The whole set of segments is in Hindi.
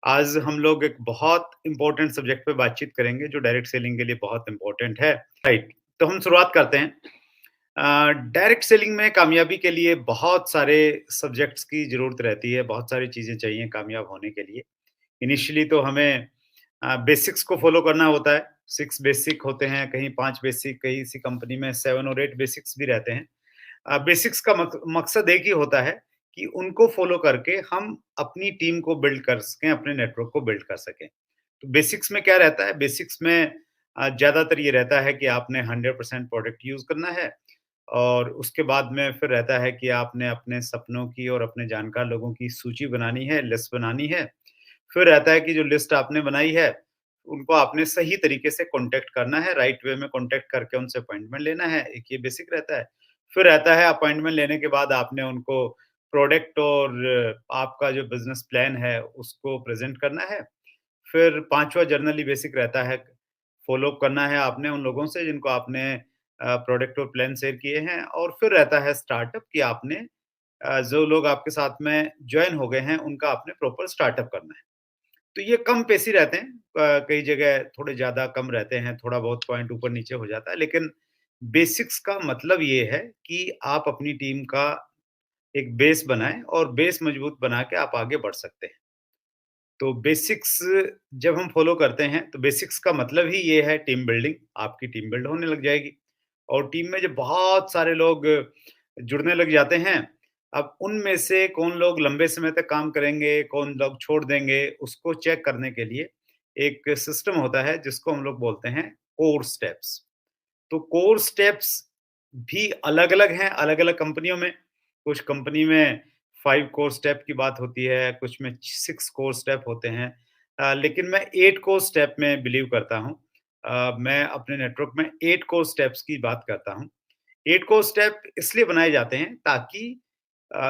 आज हम लोग एक बहुत इम्पोर्टेंट सब्जेक्ट पे बातचीत करेंगे जो डायरेक्ट सेलिंग के लिए बहुत इम्पोर्टेंट है। राइट, तो हम शुरुआत करते हैं। डायरेक्ट सेलिंग में कामयाबी के लिए बहुत सारे सब्जेक्ट्स की ज़रूरत रहती है, बहुत सारी चीज़ें चाहिए कामयाब होने के लिए। इनिशियली तो हमें बेसिक्स को फ़ॉलो करना होता है। 6 बेसिक होते हैं, कहीं 5 बेसिक, कहीं सी कंपनी में 7 और 8 बेसिक्स भी रहते हैं। बेसिक्स का मकसद एक ही होता है कि उनको फ़ॉलो करके हम अपनी टीम को बिल्ड कर सकें, अपने नेटवर्क को बिल्ड कर सकें। तो बेसिक्स में क्या रहता है? बेसिक्स में ज़्यादातर ये रहता है कि आपने 100% प्रोडक्ट यूज़ करना है और उसके बाद में फिर रहता है कि आपने अपने सपनों की और अपने जानकार लोगों की सूची बनानी है, लिस्ट बनानी है। फिर रहता है कि जो लिस्ट आपने बनाई है, उनको आपने सही तरीके से कॉन्टैक्ट करना है, राइट वे में कॉन्टैक्ट करके उनसे अपॉइंटमेंट लेना है, एक ये बेसिक रहता है। फिर रहता है अपॉइंटमेंट लेने के बाद आपने उनको प्रोडक्ट और आपका जो बिज़नेस प्लान है, उसको प्रेज़ेंट करना है। फिर 5वां जनरली बेसिक रहता है, फ़ॉलो अप करना है आपने उन लोगों से जिनको आपने प्रोडक्ट और प्लान शेयर किए हैं और फिर रहता है स्टार्टअप कि आपने जो लोग आपके साथ में जॉइन हो गए हैं, उनका आपने प्रॉपर स्टार्टअप करना है। तो ये कम पेसी रहते हैं, कई जगह थोड़े ज़्यादा कम रहते हैं, थोड़ा बहुत पॉइंट ऊपर-नीचे हो जाता है, लेकिन बेसिक्स का मतलब ये है कि आप अपनी टीम का एक बेस बनाएँ और बेस मजबूत बना के आप आगे बढ़ सकते हैं। तो बेसिक्स जब हम फॉलो करते हैं, तो बेसिक्स का मतलब ही ये है टीम बिल्डिंग, आपकी टीम बिल्ड होने लग जाएगी और टीम में जब बहुत सारे लोग जुड़ने लग जाते हैं, अब उनमें से कौन लोग लंबे समय तक काम करेंगे, कौन लोग छोड़ देंगे, उसको चेक करने के लिए एक सिस्टम होता है जिसको हम लोग बोलते हैं कोर स्टेप्स। तो कोर स्टेप्स भी अलग-अलग हैं, अलग-अलग कंपनियों में। कुछ कंपनी में 5 कोर स्टेप की बात होती है, कुछ में 6 कोर स्टेप होते हैं। लेकिन मैं 8 कोर स्टेप में बिलीव करता हूँ। मैं अपने नेटवर्क में 8 कोर स्टेप्स की बात करता हूँ। 8 कोर स्टेप इसलिए बनाए जाते हैं ताकि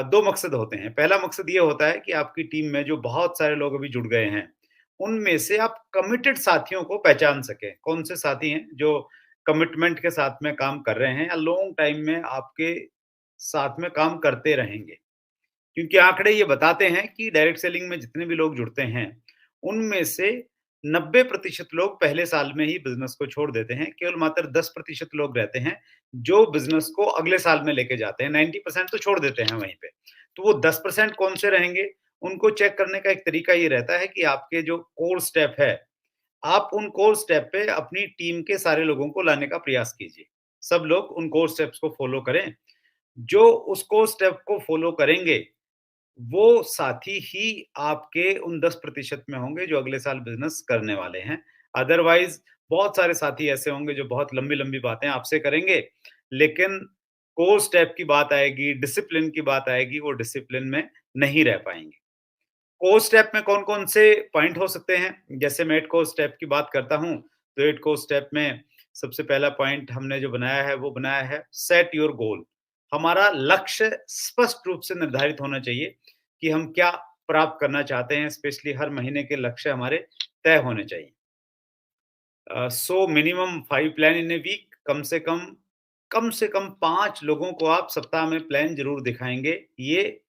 2 मकसद होते हैं। पहला मकसद ये होता है कि आपकी टीम में जो बहुत सारे लोग अभी जुड़ गए हैं, उनमें से आप कमिटेड साथियों को पहचान सकें। कौन से साथी हैं जो कमिटमेंट के साथ में काम कर रहे हैं या लॉन्ग टाइम में आपके साथ में काम करते रहेंगे। क्योंकि आंकड़े ये बताते हैं कि डायरेक्ट सेलिंग में जितने भी लोग जुड़ते हैं, उनमें से 90% लोग पहले साल में ही बिज़नेस को छोड़ देते हैं। केवल मात्र 10% लोग रहते हैं, जो बिज़नेस को अगले साल में लेके जाते हैं। 90% तो छोड़ देते हैं वहीं पे। तो वो 10% कौन से रहेंगे? उनको चेक करने का एक तरीका ये रहता है कि आपके जो कोर स्टेप है, आप उन कोर स्टेप पे अपनी टीम के सारे लोगों को लाने का प्रयास कीजिए। सब लोग उन कोर स्टेप्स को फ़ॉलो करें। जो उस कोर स्टेप को फ़ॉलो करेंगे, वो साथी ही आपके उन 10% में होंगे जो अगले साल बिज़नेस करने वाले हैं। अदरवाइज़ बहुत सारे साथी ऐसे होंगे जो बहुत लंबी-लंबी बातें आपसे करेंगे, लेकिन कोर स्टेप की बात आएगी, डिसिप्लिन की बात आएगी, वो डिसिप्लिन में नहीं रह पाएँगे। कोर स्टेप में कौन-कौन से पॉइंट हो सकते हैं? जैसे मैं 8 कोर स्टेप की बात करता हूँ, तो 8 कोर स्टेप में सबसे पहला पॉइंट हमने जो बनाया है, वो बनाया है सेट योर गोल। हमारा लक्ष्य स्पष्ट रूप से निर्धारित होना चाहिए कि हम क्या प्राप्त करना चाहते हैं, स्पेशली हर महीने के लक्ष्य हमारे तय होने चाहिए। So minimum 5 plan in a week, कम से कम 5 लोगों को आप सप्ताह में प्लान ज़रूर दिखाएँगे, ये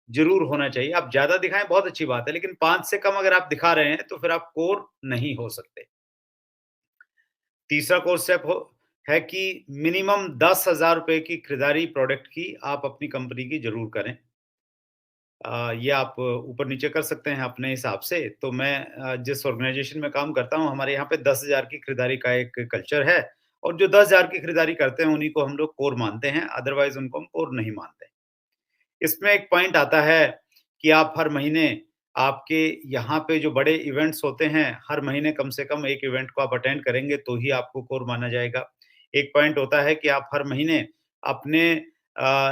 ज़रूर होना चाहिए। आप ज़्यादा दिखाएँ बहुत अच्छी बात है, लेकिन 5 से कम अगर आप दिखा रहे हैं, तो फिर आप कोर नहीं हो सकते। तीसरा कोर स्टेप हो है कि मिनिमम ₹10,000 की खरीदारी प्रोडक्ट की आप अपनी कंपनी की ज़रूर करें। ये आप ऊपर-नीचे कर सकते हैं अपने हिसाब से। तो मैं जिस ऑर्गनाइज़ेशन में काम करता हूँ, हमारे यहाँ पे 10,000 की खरीदारी का एक कल्चर है और जो 10,000 की खरीदारी करते हैं, उन्हीं को हम लोग कोर मानते हैं, अदरवाइज़ उनको हम कोर नहीं मानते। इसमें एक पॉइंट आता है कि आप हर महीने आपके यहाँ पे जो बड़े इवेंट्स होते हैं, हर महीने कम से कम 1 इवेंट को आप अटेंड करेंगे तो ही आपको कोर माना जाएगा। एक पॉइंट होता है कि आप हर महीने अपने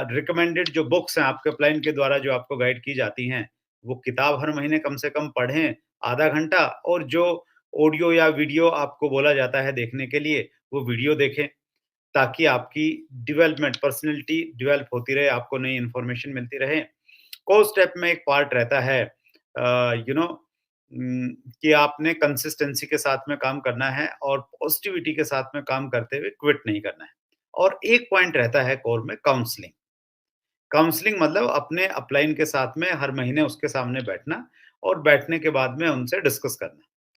रिकमेंडेड जो बुक्स हैं आपके क्लाइंट के द्वारा जो आपको गाइड की जाती हैं, वो किताब हर महीने कम से कम पढ़ें आधा घंटा और जो ऑडियो या वीडियो आपको बोला जाता है देखने के लिए, वो वीडियो देखें। ताकि आपकी डेवलपमेंट पर्सनैलिटी डेवलप होती रहे, आपको नई इन्फॉर्मेशन मिलती रहे। कोर स्टेप में एक पार्ट रहता है यू नो कि आपने कंसिस्टेंसी के साथ में काम करना है और पॉजिटिविटी के साथ में काम करते हुए क्विट नहीं करना है। और एक पॉइंट रहता है कोर में काउंसलिंग। काउंसलिंग मतलब अपने अपलाइन के साथ में हर महीने उसके सामने बैठना और बैठने के बाद में उनसे डिस्कस करना।